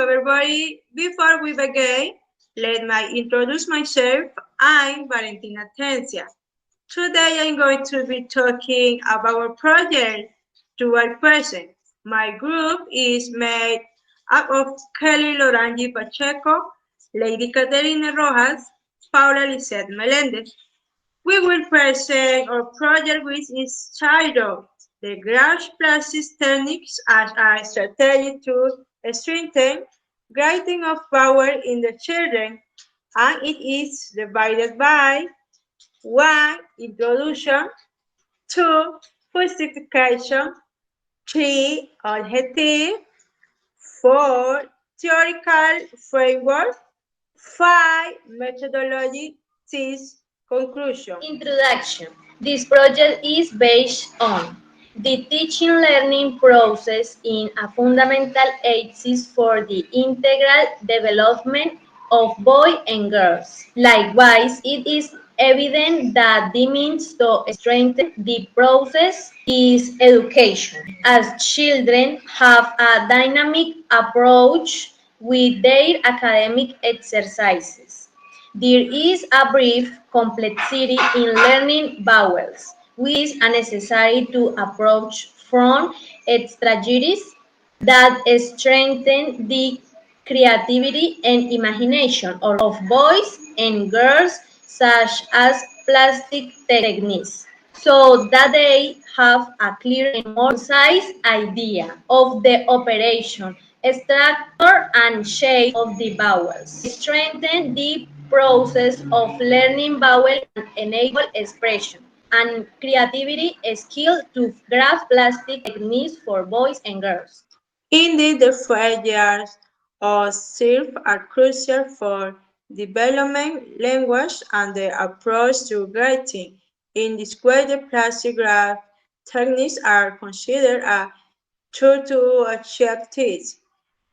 everybody. Before we begin, let me introduce myself. I'm Valentina Tencia. Today I'm going to be talking about our project Dual Present. My group is made up of Kelly Lorangi Pacheco, Lady Caterina Rojas, Paula Lisette Melendez. We will present our project which is titled The Graph Plastic Techniques as a Strategy to Strengthen Grading of Power in the Children, and it is divided by 1. Introduction, 2. Justification, 3. Objective, 4. Theoretical framework, 5. Methodology, 6. Conclusion. Introduction. This project is based on the teaching learning process in a fundamental axis for the integral development of boys and girls. Likewise, it is evident that the means to strengthen the process is education, as children have a dynamic approach with their academic exercises. There is a brief complexity in learning vowels, which is necessary to approach from strategies that strengthen the creativity and imagination of boys and girls, such as plastic techniques, so that they have a clear and more concise idea of the operation, structure, and shape of the vowels. Strengthen the process of learning vowels and enable expression and creativity skill to grasp plastic techniques for boys and girls. Indeed, the 5 years of SIRF are crucial for development language and the approach to writing. In this way, the plastic graph techniques are considered a tool to achieve this.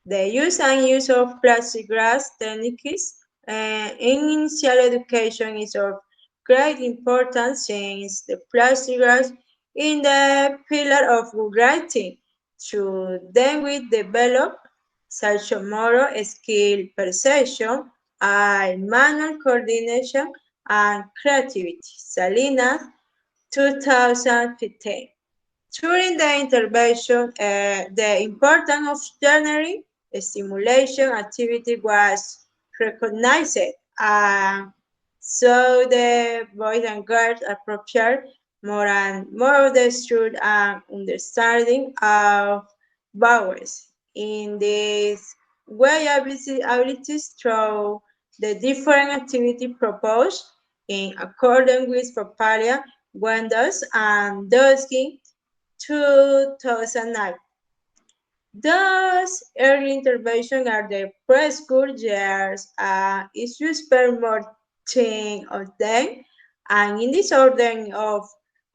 The use of plastic graph techniques in initial education is of great importance since the plastic graph is the pillar of good writing. Through them we develop motor skill, perception, and manual coordination and creativity. Salinas, 2015. During the intervention, the importance of journaling stimulation activity was recognized, and so the boys and girls appropriate more and more of the structure and understanding of vowels. In this way, abilities through the different activity proposed in accordance with Papalia, Wendos, and Doskin 2009. Thus, early intervention are the preschool years is to spend more time of them, and in this order of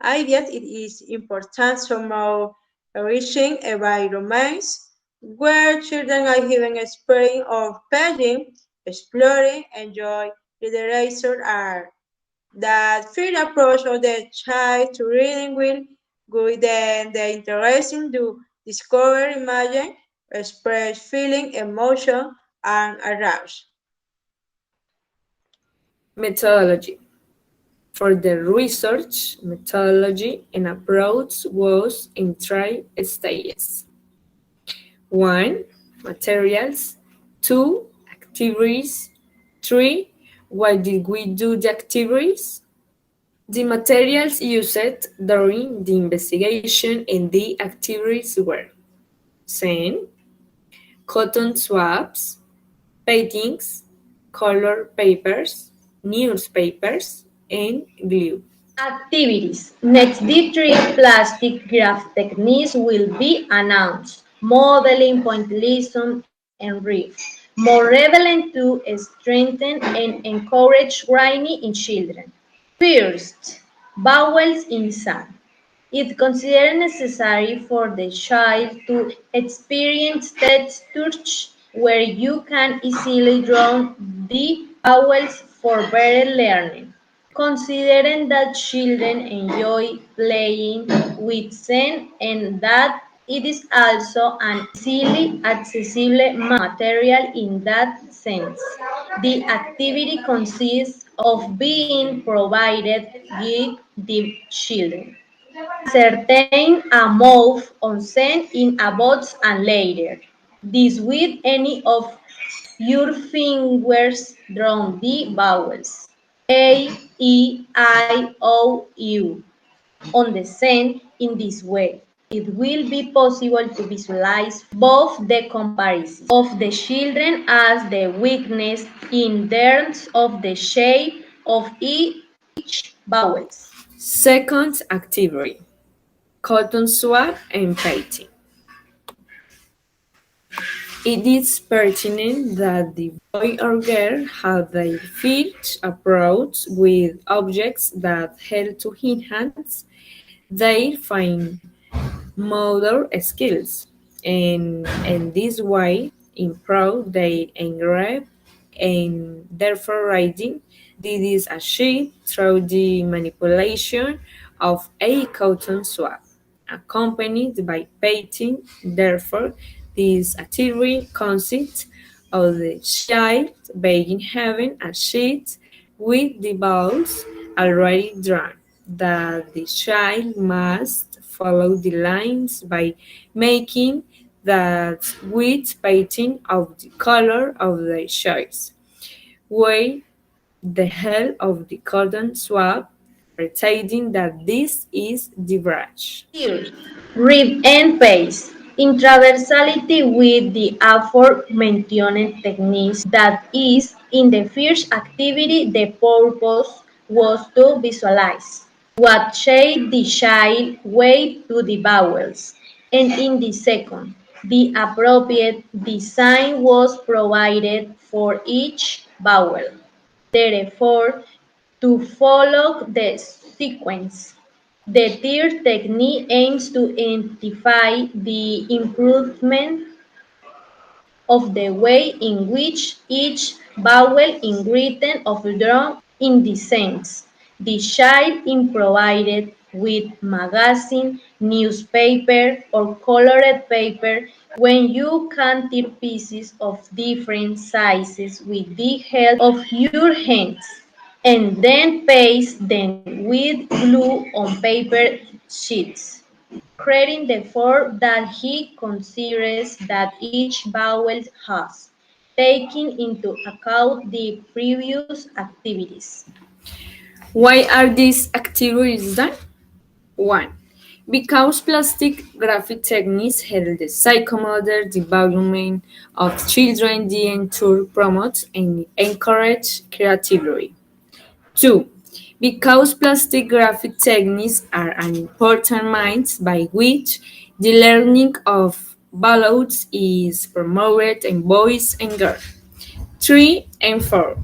ideas, it is important to promote enriching environments where children are given experience of playing, exploring, enjoy literature art. That field approach of the child to reading will guide them the interesting to discover, imagine, express feeling, emotion, and arouse. Methodology. For the research, methodology and approach was in 3 stages. 1. Materials. 2. Activities. 3. Why did we do the activities? The materials used during the investigation and the activities were sand, cotton swabs, paintings, color papers, newspapers, and glue. Activities. Next, the three plastic graph techniques will be announced. Modeling, pointillism, and reef. More relevant to strengthen and encourage writing in children. First, vowels in sound. It considered necessary for the child to experience textures where you can easily draw the vowels for better learning. Considering that children enjoy playing with sound and that It is also an easily accessible material in that sense. The activity consists of being provided with the children. Certain a move on send in a box and later. This with any of your fingers drawn the vowels A, E, I, O, U on the send in this way. It will be possible to visualize both the comparison of the children as the weakness in terms of the shape of each vowels. Second activity, cotton swab and painting. It is pertinent that the boy or girl have their feet approach with objects that help to enhance their fine motor skills, and in this way improve their engrave and therefore writing. This is achieved through the manipulation of a cotton swab, accompanied by painting. Therefore, this activity consists of the child being having a sheet with the balls already drawn, that the child must follow the lines by making that with painting of the color of their choice, with the help of the cotton swab, pretending that this is the brush. Third, read and paste. In transversality with the aforementioned techniques, that is, in the first activity, the purpose was to visualize what shape the child gave to the vowels, and in the second, the appropriate design was provided for each vowel. Therefore, to follow the sequence. The third technique aims to identify the improvement of the way in which each vowel is written or drawn in the sense. The child is provided with magazine, newspaper, or colored paper when you can tear pieces of different sizes with the help of your hands and then paste them with glue on paper sheets, creating the form that he considers that each vowel has, taking into account the previous activities. Why are these activities done? 1. Because plastic graphic techniques help the psychomotor development of children, the tool promotes and encourage creativity. 2. Because plastic graphic techniques are an important means by which the learning of ballots is promoted in boys and girls. 3 and 4.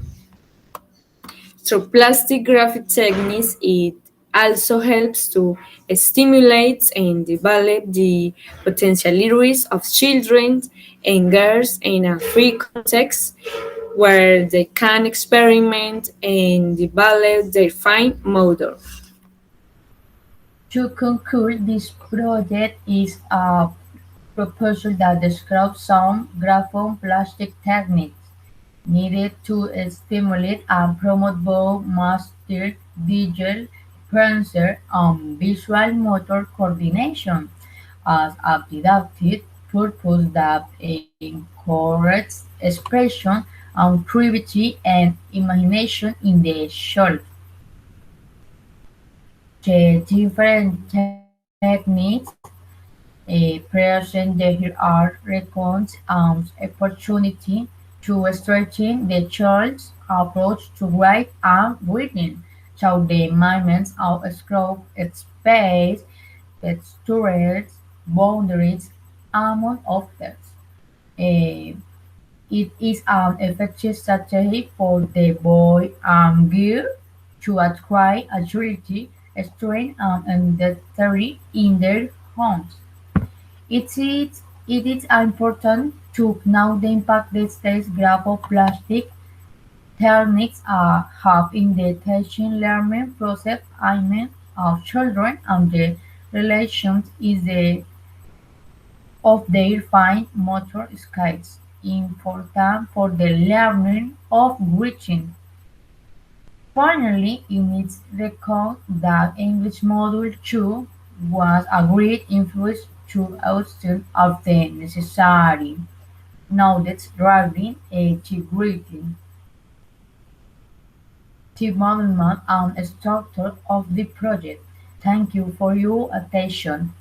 Through plastic graphic techniques, it also helps to stimulate and develop the potentialities of children and girls in a free context where they can experiment and develop their fine motor. To conclude, this project is a proposal that describes some graphoplastic techniques needed to stimulate and promote both master visual prancer and visual motor coordination as a didactic purpose that encourages expression and creativity and imagination in the child. The different techniques present here are recounts an opportunity to strengthen the child's approach to writing and reading, through the movements of scope, space, textures, boundaries, among others. Eh, it is an effective strategy for the boy and girl to acquire agility, strength, and dexterity in their homes. It is important to know the impact these graphoplastic techniques have in the teaching learning process of children and the relations is the of their fine motor skills, important for the learning of reaching. Finally, units record that English Module 2 was a great influence to outstep of the necessary knowledge regarding integrity, development and structure of the project. Thank you for your attention.